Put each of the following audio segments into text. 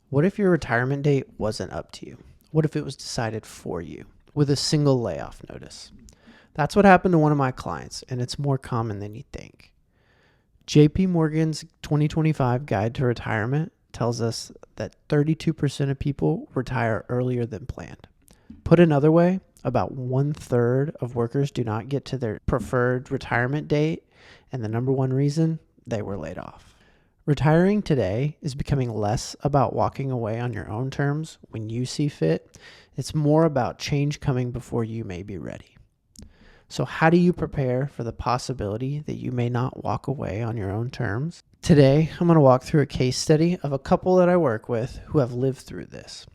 What if your retirement date wasn't up to you? What if it was decided for you with a single layoff notice? That's what happened to one of my clients, and it's more common than you think. JP Morgan's 2025 Guide to Retirement tells us that 32% of people retire earlier than planned. Put another way, about 1/3 of workers do not get to their preferred retirement date, and the number one reason, they were laid off. Retiring today is becoming less about walking away on your own terms when you see fit. It's more about change coming before you may be ready. So how do you prepare for the possibility that you may not walk away on your own terms? Today, I'm going to walk through a case study of a couple that I work with who have lived through this.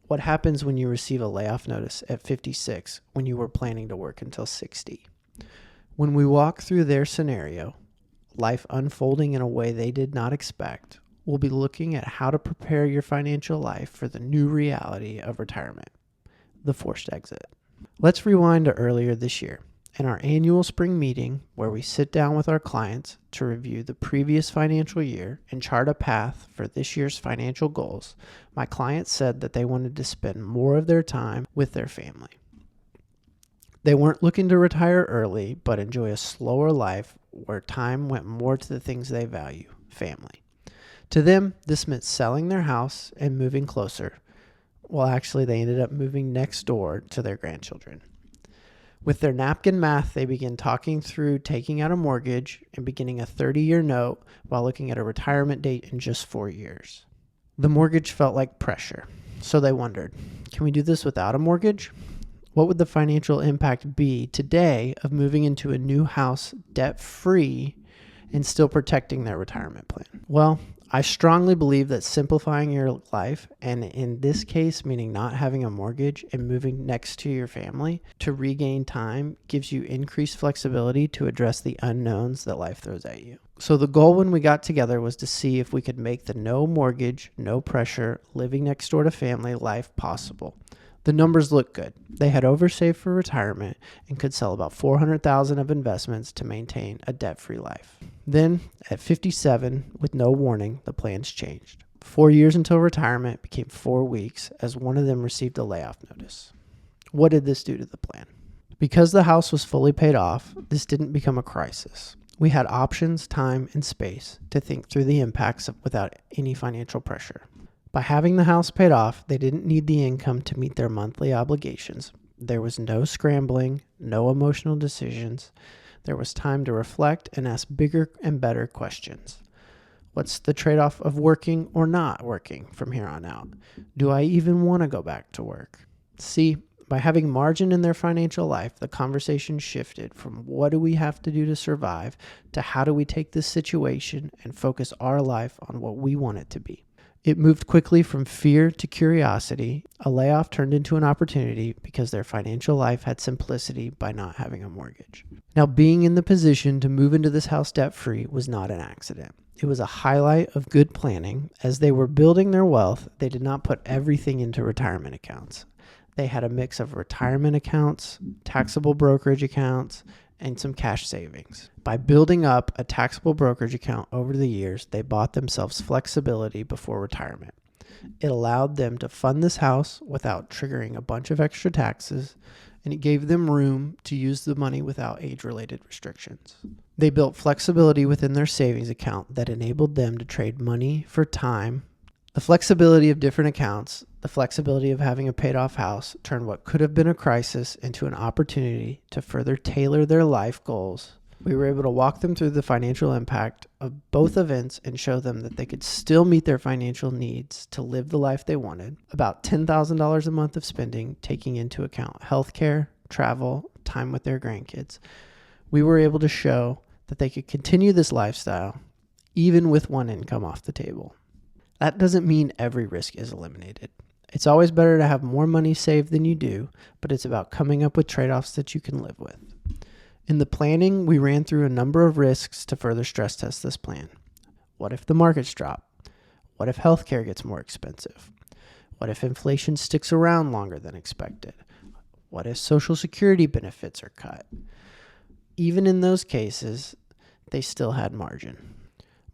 What happens when you receive a layoff notice at 56 when you were planning to work until 60? When we walk through their scenario, life unfolding in a way they did not expect, we'll be looking at how to prepare your financial life for the new reality of retirement, the forced exit. Let's rewind to earlier this year. In our annual spring meeting, where we sit down with our clients to review the previous financial year and chart a path for this year's financial goals, my clients said that they wanted to spend more of their time with their family. They weren't looking to retire early, but enjoy a slower life where time went more to the things they value, family. To them, this meant selling their house and moving closer. Well, actually, they ended up moving next door to their grandchildren. With their napkin math, they began talking through taking out a mortgage and beginning a 30-year note while looking at a retirement date in just 4 years. The mortgage felt like pressure, so they wondered, can we do this without a mortgage? What would the financial impact be today of moving into a new house debt-free and still protecting their retirement plan? Well, I strongly believe that simplifying your life, and in this case, meaning not having a mortgage and moving next to your family to regain time, gives you increased flexibility to address the unknowns that life throws at you. So the goal when we got together was to see if we could make the no mortgage, no pressure, living next door to family life possible. The numbers look good. They had oversaved for retirement and could sell about $400,000 of investments to maintain a debt-free life. Then, at 57, with no warning, the plans changed. 4 years until retirement became 4 weeks as one of them received a layoff notice. What did this do to the plan? Because the house was fully paid off, this didn't become a crisis. We had options, time, and space to think through the impacts without any financial pressure. By having the house paid off, they didn't need the income to meet their monthly obligations. There was no scrambling, no emotional decisions. There was time to reflect and ask bigger and better questions. What's the trade-off of working or not working from here on out? Do I even want to go back to work? See, by having margin in their financial life, the conversation shifted from what do we have to do to survive to how do we take this situation and focus our life on what we want it to be. It moved quickly from fear to curiosity. A layoff turned into an opportunity because their financial life had simplicity by not having a mortgage. Now, being in the position to move into this house debt-free was not an accident. It was a highlight of good planning. As they were building their wealth, they did not put everything into retirement accounts. They had a mix of retirement accounts, taxable brokerage accounts, and some cash savings. By building up a taxable brokerage account over the years, they bought themselves flexibility before retirement. It allowed them to fund this house without triggering a bunch of extra taxes, and it gave them room to use the money without age-related restrictions. They built flexibility within their savings account that enabled them to trade money for time. The flexibility of different accounts, the flexibility of having a paid-off house, turned what could have been a crisis into an opportunity to further tailor their life goals. We were able to walk them through the financial impact of both events and show them that they could still meet their financial needs to live the life they wanted. About $10,000 a month of spending, taking into account healthcare, travel, time with their grandkids. We were able to show that they could continue this lifestyle even with one income off the table. That doesn't mean every risk is eliminated. It's always better to have more money saved than you do, but it's about coming up with trade-offs that you can live with. In the planning, we ran through a number of risks to further stress test this plan. What if the markets drop? What if healthcare gets more expensive? What if inflation sticks around longer than expected? What if Social Security benefits are cut? Even in those cases, they still had margin.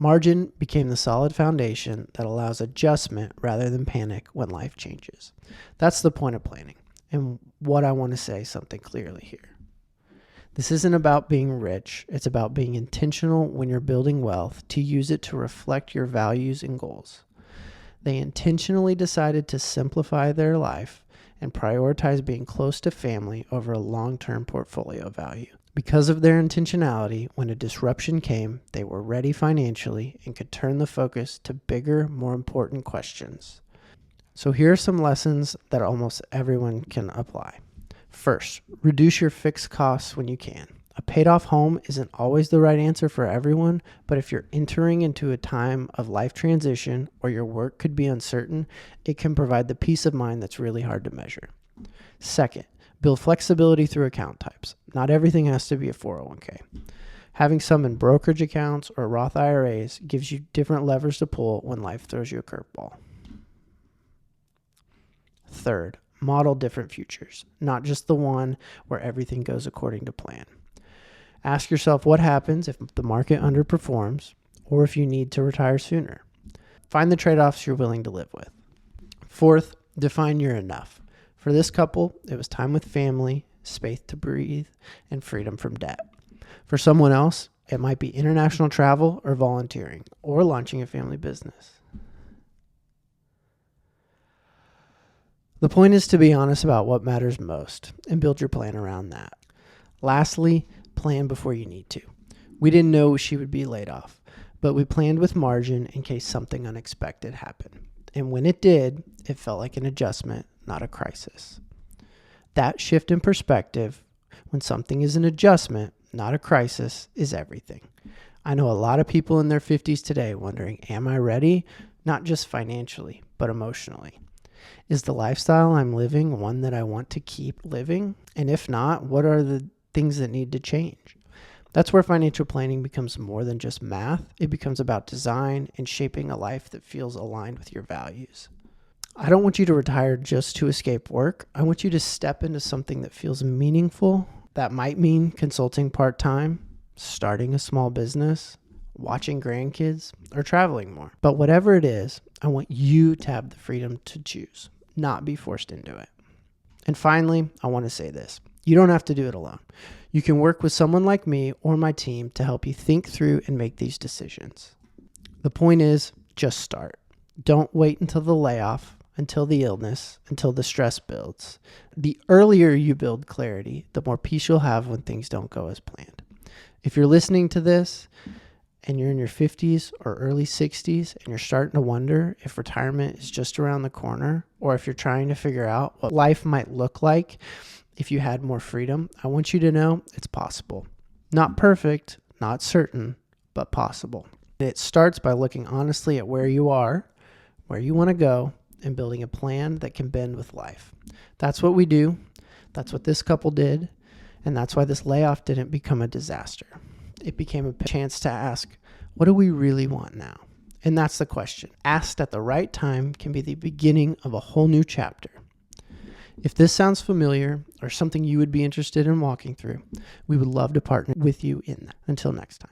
Margin became the solid foundation that allows adjustment rather than panic when life changes. That's the point of planning, and what I want to say something clearly here. This isn't about being rich. It's about being intentional when you're building wealth to use it to reflect your values and goals. They intentionally decided to simplify their life and prioritize being close to family over a long-term portfolio value. Because of their intentionality, when a disruption came, they were ready financially and could turn the focus to bigger, more important questions. So here are some lessons that almost everyone can apply. First, reduce your fixed costs when you can. A paid-off home isn't always the right answer for everyone, but if you're entering into a time of life transition or your work could be uncertain, it can provide the peace of mind that's really hard to measure. Second, build flexibility through account types. Not everything has to be a 401k. Having some in brokerage accounts or Roth IRAs gives you different levers to pull when life throws you a curveball. Third, model different futures, not just the one where everything goes according to plan. Ask yourself what happens if the market underperforms or if you need to retire sooner. Find the trade-offs you're willing to live with. Fourth, define your enough. For this couple, it was time with family, space to breathe, and freedom from debt. For someone else, it might be international travel or volunteering or launching a family business. The point is to be honest about what matters most and build your plan around that. Lastly, plan before you need to. We didn't know she would be laid off, but we planned with margin in case something unexpected happened. And when it did, it felt like an adjustment, not a crisis. That shift in perspective, when something is an adjustment, not a crisis, is everything. I know a lot of people in their 50s today wondering, am I ready? Not just financially, but emotionally. Is the lifestyle I'm living one that I want to keep living? And if not, what are the things that need to change? That's where financial planning becomes more than just math. It becomes about design and shaping a life that feels aligned with your values. I don't want you to retire just to escape work. I want you to step into something that feels meaningful. That might mean consulting part-time, starting a small business, watching grandkids, or traveling more. But whatever it is, I want you to have the freedom to choose, not be forced into it. And finally, I want to say this. You don't have to do it alone. You can work with someone like me or my team to help you think through and make these decisions. The point is, just start. Don't wait until the layoff, until the illness, until the stress builds. The earlier you build clarity, the more peace you'll have when things don't go as planned. If you're listening to this and you're in your 50s or early 60s and you're starting to wonder if retirement is just around the corner, or if you're trying to figure out what life might look like if you had more freedom, I want you to know it's possible. Not perfect, not certain, but possible. It starts by looking honestly at where you are, where you want to go, and building a plan that can bend with life. That's what we do. That's what this couple did. And that's why this layoff didn't become a disaster. It became a chance to ask, what do we really want now? And that's the question. Asked at the right time can be the beginning of a whole new chapter. If this sounds familiar or something you would be interested in walking through, we would love to partner with you in that. Until next time.